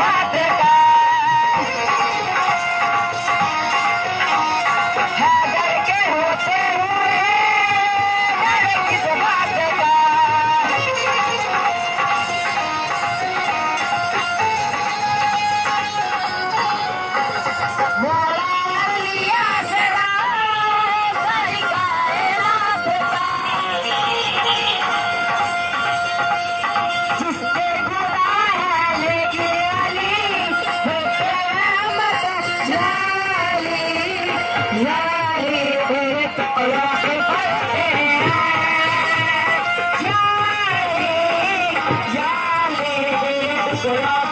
बात का है घर के होते हुए हर किस बात का मोला लिया सदा सारी कायनात का जिसके खुदा है लेकिन अली है क़यामत जाली जाली तेरे तौला पे पड़ते हैं जाली जाली तेरे तौला